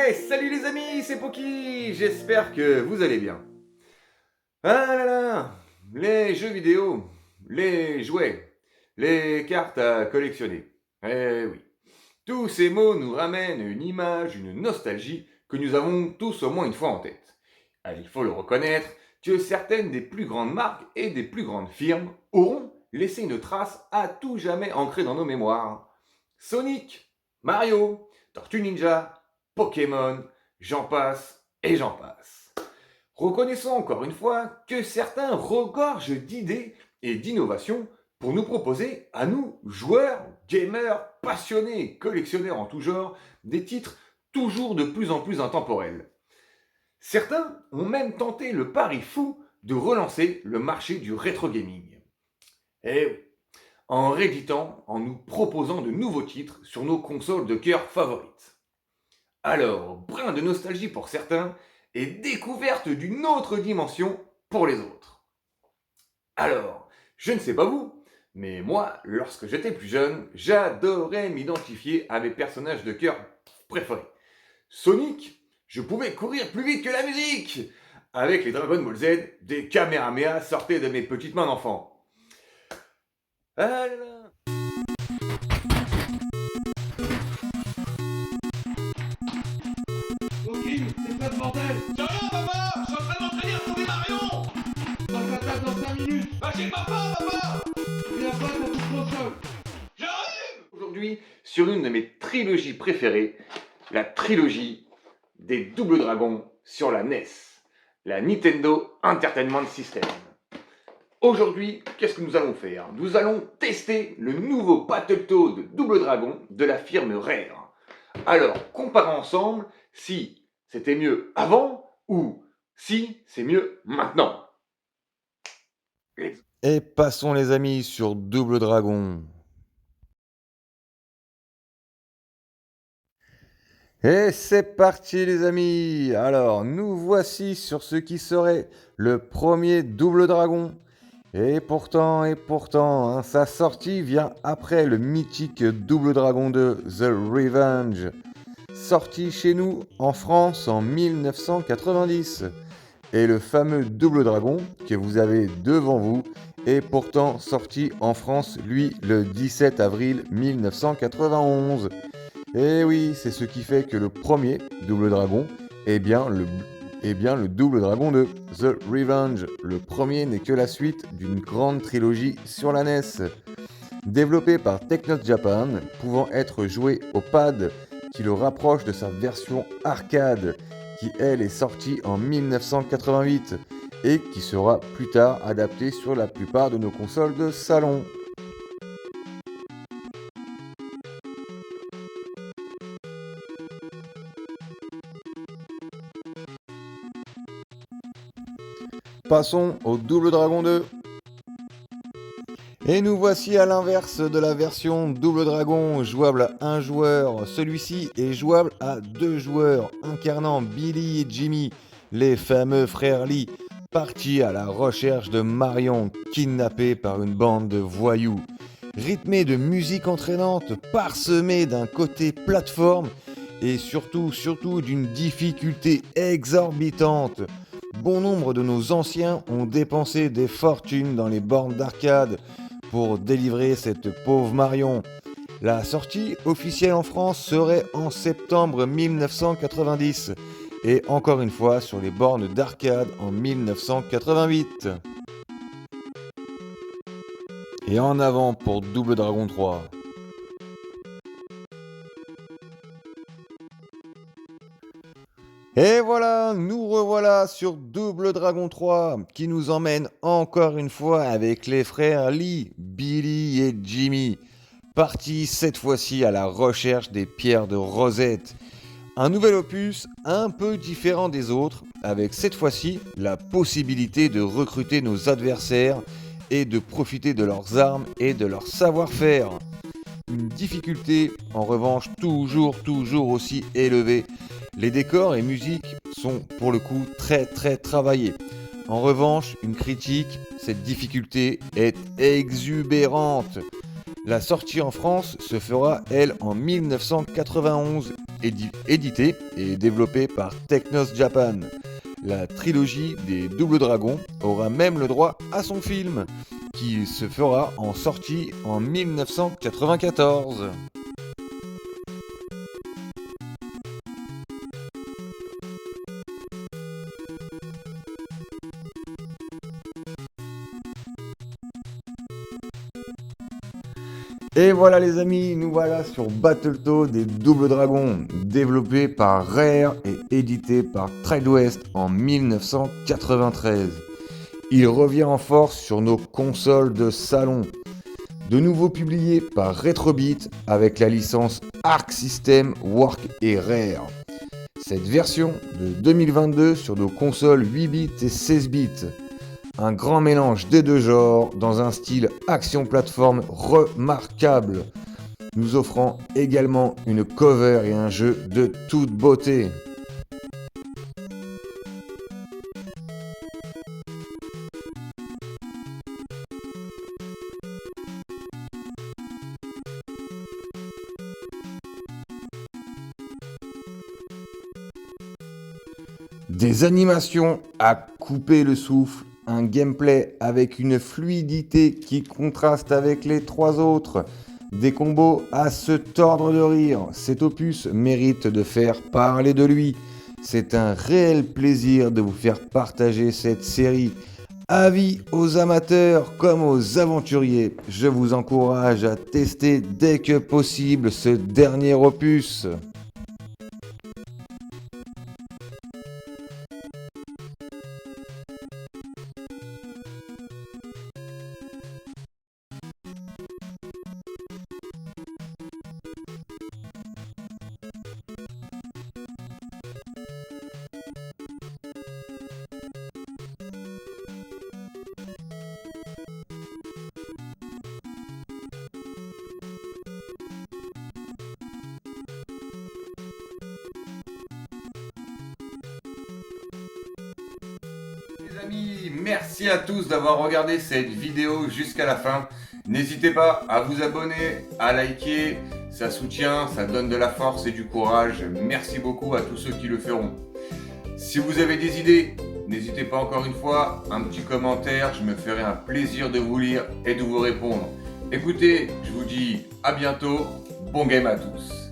Ouais, salut les amis, c'est Poki, j'espère que vous allez bien. Ah là là, les jeux vidéo, les jouets, les cartes à collectionner. Eh oui, tous ces mots nous ramènent une image, une nostalgie que nous avons tous au moins une fois en tête. Ah, il faut le reconnaître que certaines des plus grandes marques et des plus grandes firmes auront laissé une trace à tout jamais ancrée dans nos mémoires. Sonic, Mario, Tortue Ninja, Pokémon, j'en passe et j'en passe. Reconnaissons encore une fois que certains regorgent d'idées et d'innovations pour nous proposer, à nous, joueurs, gamers, passionnés, collectionneurs en tout genre, des titres toujours de plus en plus intemporels. Certains ont même tenté le pari fou de relancer le marché du rétro gaming. Et oui, en rééditant, en nous proposant de nouveaux titres sur nos consoles de cœur favorites. Alors, brin de nostalgie pour certains et découverte d'une autre dimension pour les autres. Alors, je ne sais pas vous, mais moi, lorsque j'étais plus jeune, j'adorais m'identifier à mes personnages de cœur préférés. Sonic, je pouvais courir plus vite que la musique. Avec les Dragon Ball Z, des Kamehameha sortaient de mes petites mains d'enfant. Ah là là. Ok, c'est quoi ce bordel? C'est rien, papa! Je suis en train de m'entraîner à trouver Marion! On s'attaque dans 5 minutes. Bah, j'ai pas peur, papa! Viens pas, t'as tout console. J'arrive! Aujourd'hui, sur une de mes trilogies préférées, la trilogie des Double Dragons sur la NES, la Nintendo Entertainment System. Aujourd'hui, qu'est-ce que nous allons faire? Nous allons tester le nouveau Battletoad Double Dragon de la firme Rare. Alors, comparons ensemble si c'était mieux avant ou si c'est mieux maintenant. Et passons les amis sur Double Dragon. Et c'est parti les amis. Alors nous voici sur ce qui serait le premier Double Dragon. Et pourtant, hein, sa sortie vient après le mythique Double Dragon 2 The Revenge, sorti chez nous en France en 1990. Et le fameux Double Dragon que vous avez devant vous est pourtant sorti en France, lui, le 17 avril 1991. Et oui, c'est ce qui fait que le premier Double Dragon est bien le Double Dragon de The Revenge. Le premier n'est que la suite d'une grande trilogie sur la NES. Développé par Technos Japan, pouvant être joué au pad qui le rapproche de sa version arcade, qui elle est sortie en 1988 et qui sera plus tard adaptée sur la plupart de nos consoles de salon. Passons au Double Dragon 2. Et nous voici à l'inverse de la version Double Dragon jouable à un joueur. Celui-ci est jouable à 2 joueurs, incarnant Billy et Jimmy, les fameux frères Lee, partis à la recherche de Marion, kidnappée par une bande de voyous. Rythmé de musique entraînante, parsemé d'un côté plateforme et surtout d'une difficulté exorbitante. Bon nombre de nos anciens ont dépensé des fortunes dans les bornes d'arcade pour délivrer cette pauvre Marion. La sortie officielle en France serait en septembre 1990 et encore une fois sur les bornes d'arcade en 1988. Et en avant pour Double Dragon 3. Et voilà, nous revoilà sur Double Dragon 3 qui nous emmène encore une fois avec les frères Lee, Billy et Jimmy, partis cette fois-ci à la recherche des pierres de Rosette. Un nouvel opus un peu différent des autres, avec cette fois-ci la possibilité de recruter nos adversaires et de profiter de leurs armes et de leur savoir-faire. Une difficulté en revanche toujours aussi élevée. Les décors et musiques sont pour le coup très travaillés. En revanche, une critique, cette difficulté est exubérante. La sortie en France se fera, elle, en 1991, éditée et développée par Technos Japan. La trilogie des Double Dragons aura même le droit à son film, qui se fera en sortie en 1994. Et voilà les amis, nous voilà sur Battletoads des Double Dragons, développé par Rare et édité par Tradewest en 1993. Il revient en force sur nos consoles de salon. De nouveau publié par Retrobit avec la licence Arc System, Work et Rare. Cette version de 2022 sur nos consoles 8 bits et 16 bits. Un grand mélange des deux genres dans un style action-plateforme remarquable, nous offrant également une cover et un jeu de toute beauté. Des animations à couper le souffle, un gameplay avec une fluidité qui contraste avec les trois autres, des combos à se tordre de rire. Cet opus mérite de faire parler de lui. C'est un réel plaisir de vous faire partager cette série. Avis aux amateurs comme aux aventuriers, je vous encourage à tester dès que possible ce dernier opus. Les amis, merci à tous d'avoir regardé cette vidéo jusqu'à la fin. N'hésitez pas à vous abonner, à liker, ça soutient, ça donne de la force et du courage. Merci beaucoup à tous ceux qui le feront. Si vous avez des idées, n'hésitez pas encore une fois, un petit commentaire, je me ferai un plaisir de vous lire et de vous répondre. Écoutez, je vous dis à bientôt, bon game à tous.